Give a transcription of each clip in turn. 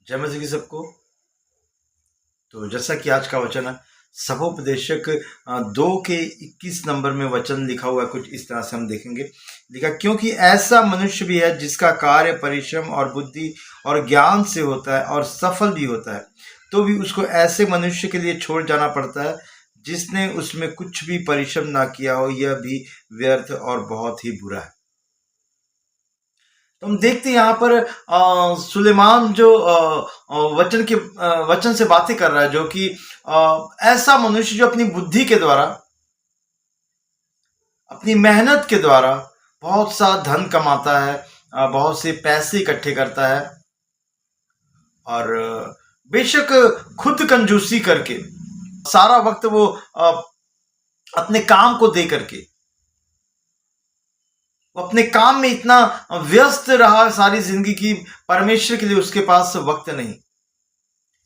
जय मसीह की सबको। तो जैसा कि आज का वचन है, सभोपदेशक 2 के 21 नंबर में वचन लिखा हुआ है, कुछ इस तरह से हम देखेंगे। लिखा, क्योंकि ऐसा मनुष्य भी है जिसका कार्य परिश्रम और बुद्धि और ज्ञान से होता है और सफल भी होता है, तो भी उसको ऐसे मनुष्य के लिए छोड़ जाना पड़ता है जिसने उसमें कुछ भी परिश्रम ना किया हो। यह भी व्यर्थ और बहुत ही बुरा है। तो हम देखते हैं यहाँ पर सुलेमान जो वचन से बातें कर रहा है, जो कि ऐसा मनुष्य जो अपनी बुद्धि के द्वारा, अपनी मेहनत के द्वारा बहुत सा धन कमाता है, बहुत से पैसे इकट्ठे करता है, और बेशक खुद कंजूसी करके सारा वक्त वो अपने काम को दे करके वो अपने काम में इतना व्यस्त रहा सारी जिंदगी की, परमेश्वर के लिए उसके पास वक्त नहीं,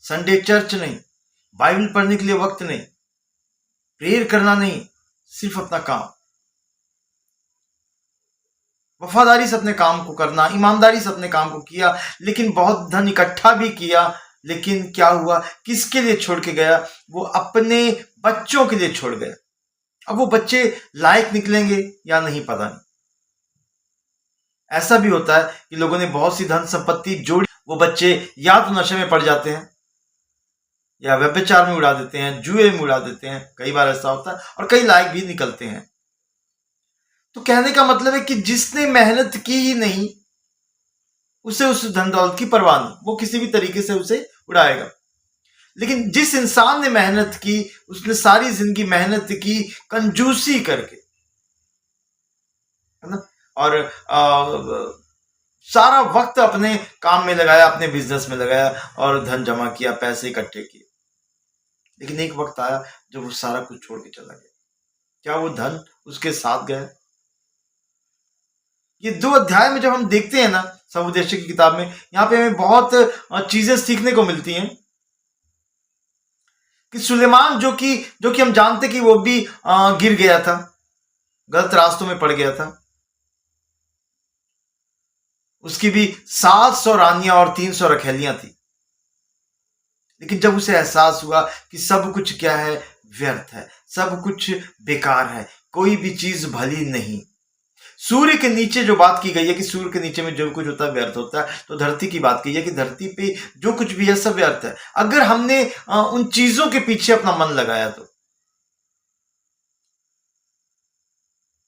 संडे चर्च नहीं, बाइबल पढ़ने के लिए वक्त नहीं, प्रेयर करना नहीं, सिर्फ अपना काम, वफादारी से अपने काम को करना, ईमानदारी से अपने काम को किया, लेकिन बहुत धन इकट्ठा भी किया। लेकिन क्या हुआ, किसके लिए छोड़ के गया? वो अपने बच्चों के लिए छोड़ गया। अब वो बच्चे लायक निकलेंगे या नहीं, पता नहीं। ऐसा भी होता है कि लोगों ने बहुत सी धन संपत्ति जोड़ी, वो बच्चे या तो नशे में पड़ जाते हैं, या व्यभिचार में उड़ा देते हैं, जुए में उड़ा देते हैं। कई बार ऐसा होता है, और कई लायक भी निकलते हैं। तो कहने का मतलब है कि जिसने मेहनत की ही नहीं, उसे उस धन दौलत की परवाह नहीं, वो किसी भी तरीके से उसे उड़ाएगा। लेकिन जिस इंसान ने मेहनत की, उसने सारी जिंदगी मेहनत की कंजूसी करके, है ना, और सारा वक्त अपने काम में लगाया, अपने बिजनेस में लगाया, और धन जमा किया, पैसे इकट्ठे किए। लेकिन एक वक्त आया जब वो सारा कुछ छोड़ के चला गया। क्या वो धन उसके साथ गया? ये 2 अध्याय में जब हम देखते हैं ना, सभोपदेशक की किताब में, यहाँ पे हमें बहुत चीजें सीखने को मिलती हैं। कि सुलेमान जो कि हम जानते कि वो भी गिर गया था, गलत रास्तों में पड़ गया था। उसकी भी 700 रानियां और 300 रखैलियां थी। लेकिन जब उसे एहसास हुआ कि सब कुछ क्या है, व्यर्थ है, सब कुछ बेकार है, कोई भी चीज भली नहीं। सूर्य के नीचे जो बात की गई है कि सूर्य के नीचे में जो कुछ होता है व्यर्थ होता है, तो धरती की बात की है कि धरती पे जो कुछ भी है सब व्यर्थ है। अगर हमने उन चीजों के पीछे अपना मन लगाया तो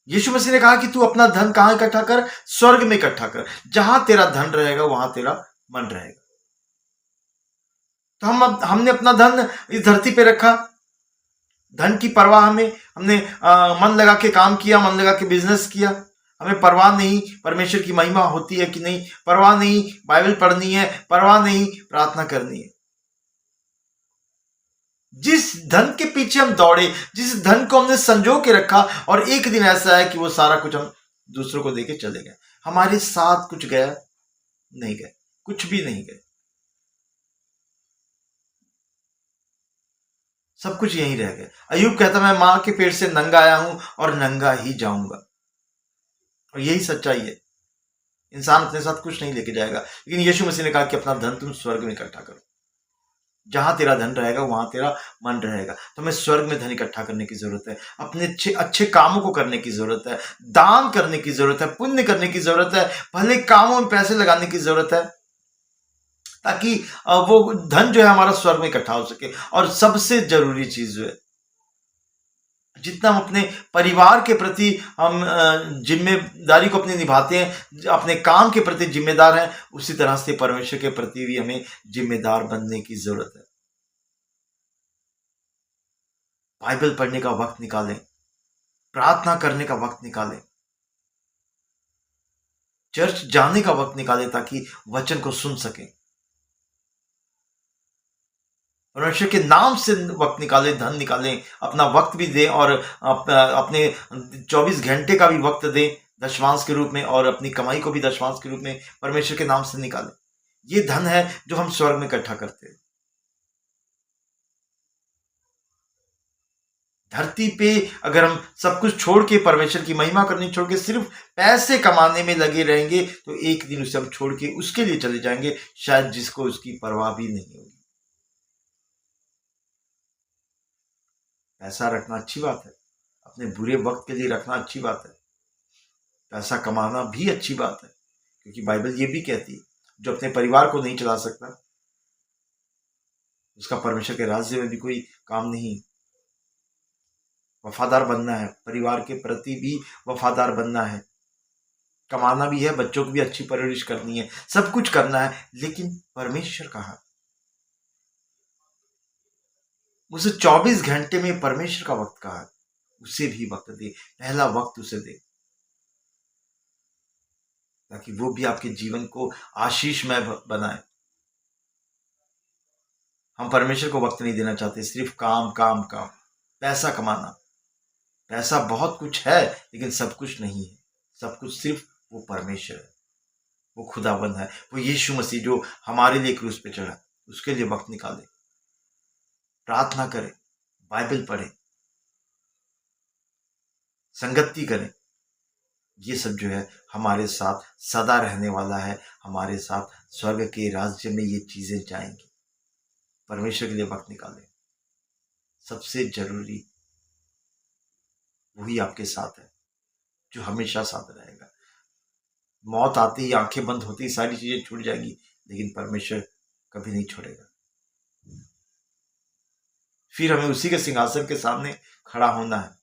यीशु मसीह ने कहा कि तू अपना धन कहां इकट्ठा कर? स्वर्ग में इकट्ठा कर। जहां तेरा धन रहेगा वहां तेरा मन रहेगा। तो हमने अपना धन इस धरती पे रखा, धन की परवाह हमने मन लगा के काम किया, मन लगा के बिजनेस किया। हमें परवाह नहीं परमेश्वर की महिमा होती है कि नहीं, परवाह नहीं बाइबल पढ़नी है, परवाह नहीं प्रार्थना करनी है। जिस धन के पीछे हम दौड़े, जिस धन को हमने संजो के रखा, और एक दिन ऐसा है कि वो सारा कुछ हम दूसरों को देके चले गए। हमारे साथ कुछ गया? नहीं गए, कुछ भी नहीं गए। सब कुछ यहीं रह गया। अयूब कहता, मैं मां के पेट से नंगा आया हूं और नंगा ही जाऊंगा। और यही सच्चाई है। इंसान अपने साथ कुछ नहीं लेके जाएगा, लेकिन यीशु मसीह ने कहा कि अपना धन तुम स्वर्ग में इकट्ठा करो। जहां तेरा धन रहेगा वहां तेरा मन रहेगा। तो हमें स्वर्ग में धन इकट्ठा करने की जरूरत है, अपने अच्छे अच्छे कामों को करने की जरूरत है, दान करने की जरूरत है, पुण्य करने की जरूरत है, भले कामों में पैसे लगाने की जरूरत है, ताकि वो धन जो है हमारा स्वर्ग में इकट्ठा हो सके। और सबसे जरूरी चीज जो है, जितना हम अपने परिवार के प्रति हम जिम्मेदारी को अपनी निभाते हैं, अपने काम के प्रति जिम्मेदार हैं, उसी तरह से परमेश्वर के प्रति भी हमें जिम्मेदार बनने की जरूरत है। बाइबल पढ़ने का वक्त निकालें, प्रार्थना करने का वक्त निकालें, चर्च जाने का वक्त निकालें, ताकि वचन को सुन सकें, परमेश्वर के नाम से वक्त निकालें, धन निकालें, अपना वक्त भी दें, और अपने 24 घंटे का भी वक्त दें दशमांश के रूप में, और अपनी कमाई को भी दशमांश के रूप में परमेश्वर के नाम से निकालें। ये धन है जो हम स्वर्ग में इकट्ठा करते हैं। धरती पे अगर हम सब कुछ छोड़ के, परमेश्वर की महिमा करनी छोड़ के सिर्फ पैसे कमाने में लगे रहेंगे, तो एक दिन उसे हम छोड़ के उसके लिए चले जाएंगे, शायद जिसको उसकी परवाह भी नहीं होगी। पैसा रखना अच्छी बात है, अपने बुरे वक्त के लिए रखना अच्छी बात है, पैसा कमाना भी अच्छी बात है, क्योंकि बाइबल ये भी कहती है जो अपने परिवार को नहीं चला सकता उसका परमेश्वर के राज्य में भी कोई काम नहीं। वफादार बनना है, परिवार के प्रति भी वफादार बनना है, कमाना भी है, बच्चों को भी अच्छी परवरिश करनी है, सब कुछ करना है, लेकिन परमेश्वर कहा, उसे 24 घंटे में परमेश्वर का वक्त कहा, उसे भी वक्त दे, पहला वक्त उसे दे, ताकि वो भी आपके जीवन को आशीषमय बनाए। हम परमेश्वर को वक्त नहीं देना चाहते, सिर्फ काम काम काम, पैसा कमाना। पैसा बहुत कुछ है लेकिन सब कुछ नहीं है, सब कुछ सिर्फ वो परमेश्वर है, वो खुदाबंद है, वो यीशु मसीह जो हमारे लिए क्रूस पे चढ़ा, उसके लिए वक्त निकाले, प्रार्थना करें, बाइबल पढ़ें, संगति करें। ये सब जो है हमारे साथ सदा रहने वाला है, हमारे साथ स्वर्ग के राज्य में ये चीजें जाएंगी। परमेश्वर के लिए वक्त निकालें, सबसे जरूरी वही आपके साथ है जो हमेशा साथ रहेगा। मौत आती ही, आंखें बंद होती ही सारी चीजें छूट जाएगी, लेकिन परमेश्वर कभी नहीं छोड़ेगा। फिर हमें उसी के सिंहासन के सामने खड़ा होना है।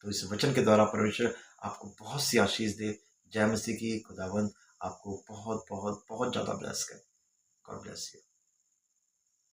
तो इस वचन के द्वारा परमेश्वर आपको बहुत सी आशीष दे। जय मसीह की। खुदावंद आपको बहुत बहुत बहुत ज्यादा ब्लेस करे। God bless you.